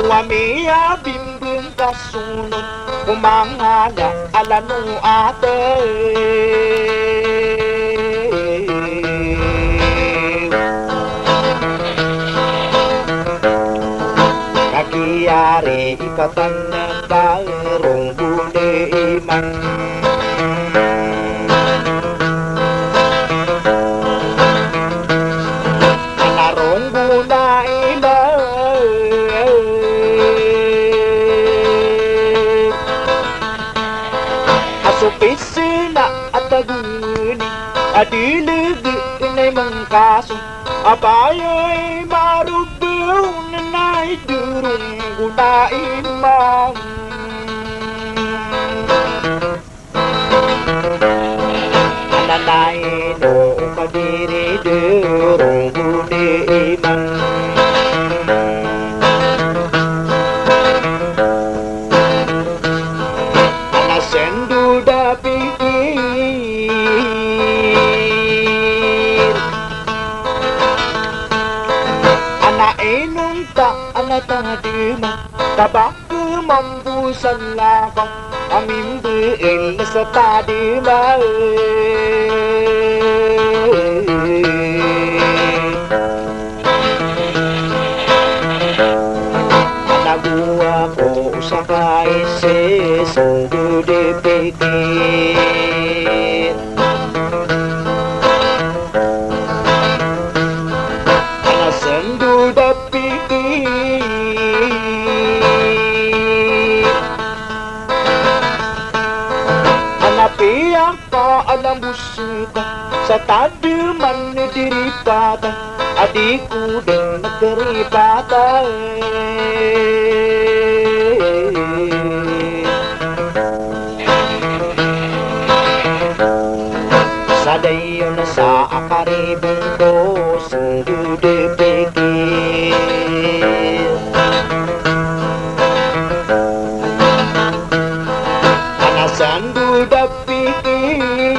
Wamia bimbing kasunod Kumangala alanu ate Kakiyari ikatan ng kairong bune iman Anarong buna iman Supisina at aguni Adiligi inay mangkaso Apaya'y marubaw na naidurong gunain man Ananayin o kadiri durong guni man Anasendu da pikir Anainong ta anatadima Tabaku mambusan lakang Amimbuin sa tadima Anaguwa ko sa kaisis Sungguh dipikir Ana sendu dipikir Ana piyak ka alam busika Sa taduman ni diripatan Adikku din nagdaripatan Sadayon sa akaribong ko Sungguh dipikir Anasandu dapikir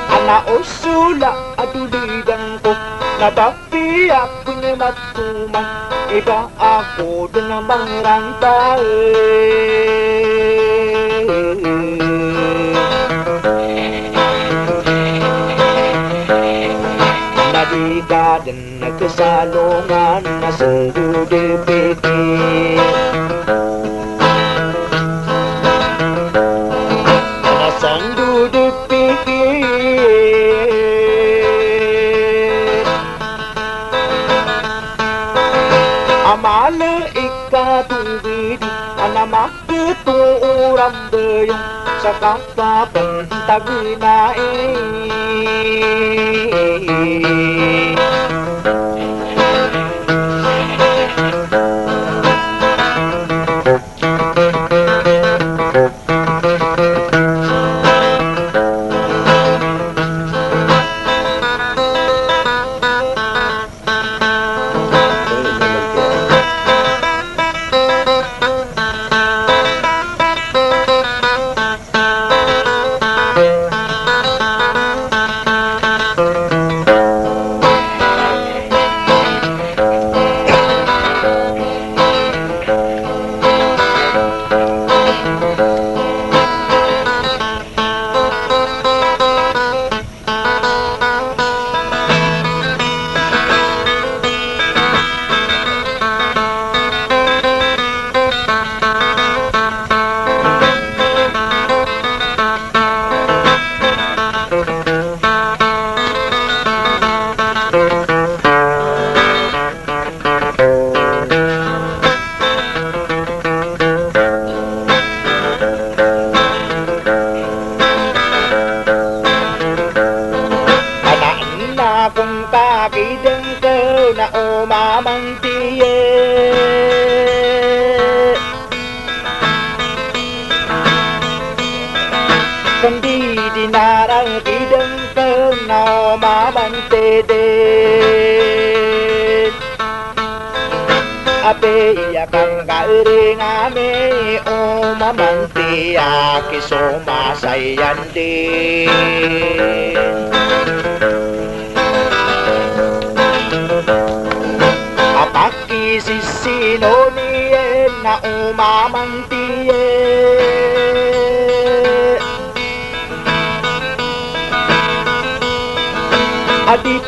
Ana usula adulidang ko Nabapiyak punya matuman Iba ako doon na mangrantay Nabiga din nagkasalungan na sungguh dipikir Na sungguh dipikir Amala ikatubid Anamak ituuram dayong Sa kakapantaginain kideng kenau maman teden ape iya kang garing ame o maman tia kisoma sayande apaki sisino niye na o maman tiye adip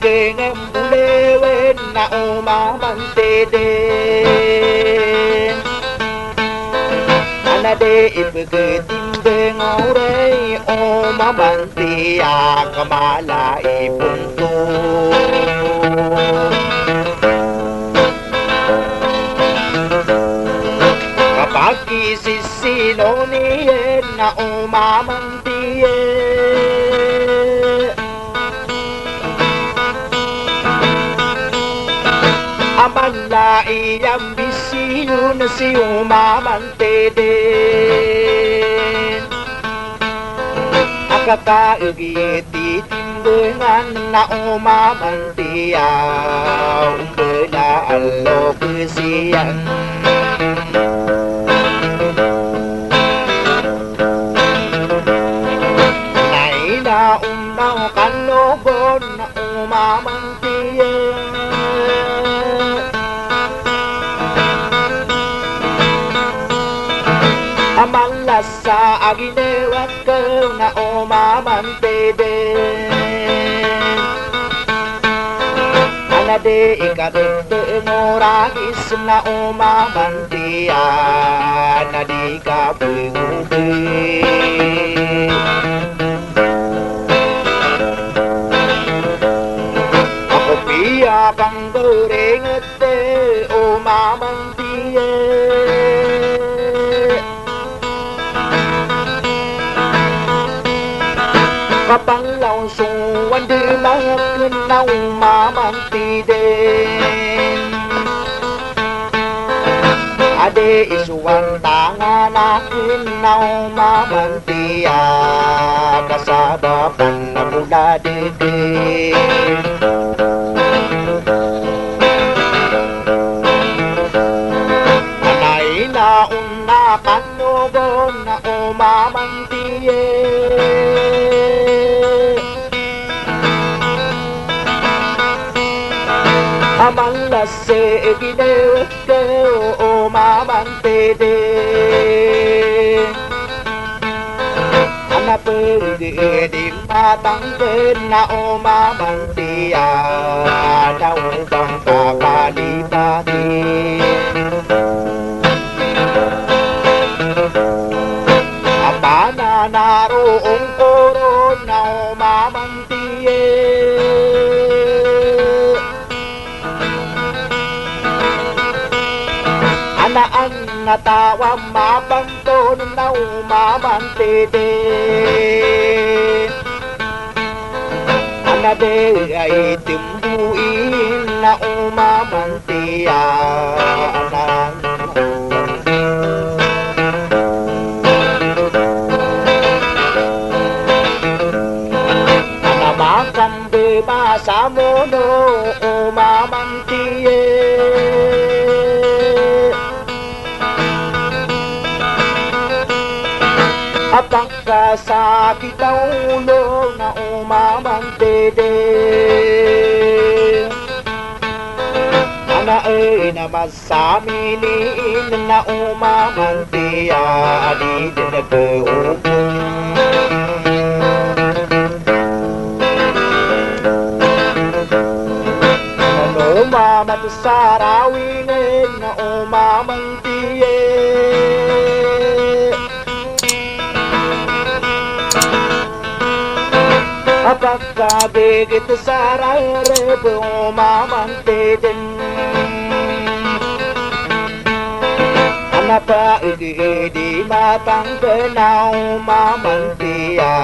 kengem bulewen na umaman teden anade ipegeting ngore umaman tia kamala ipunto kapag isisino niye na umaman tiye amala iyang bisiyo na si umaman teden akakaugiti timbengan na umaman tiya umbela alo kesiyang naina umnaw kalogon na umaman tiya amala sa aginewat ko na umaman teden anade ikadete ngoragis na umaman tiya nadi ka bugubi ako piya kang gorengete umaman tiya kapang lausuan di makin na umaman tiden ade isuan tangan akin na umaman tiya kasabapan na mula didin anay na unakan nogon na umaman tiyen amala se ginewe ke umaman teden ana pergi di matang na umaman tiya daun bang kakalipati apa na naroong koron na umaman tiya anaan natawa mabanton na umaman teden anade ay timbuin na umaman tiya anang anamakan bebasa mo no umaman tiya apakah sakit ulo na umaman teden ana na masamiliin na umaman tiya di nagkaupong ano umaman sarawinin na umaman tiya apakah begitu sarare umaman teden anapa di matang kenau umaman tiya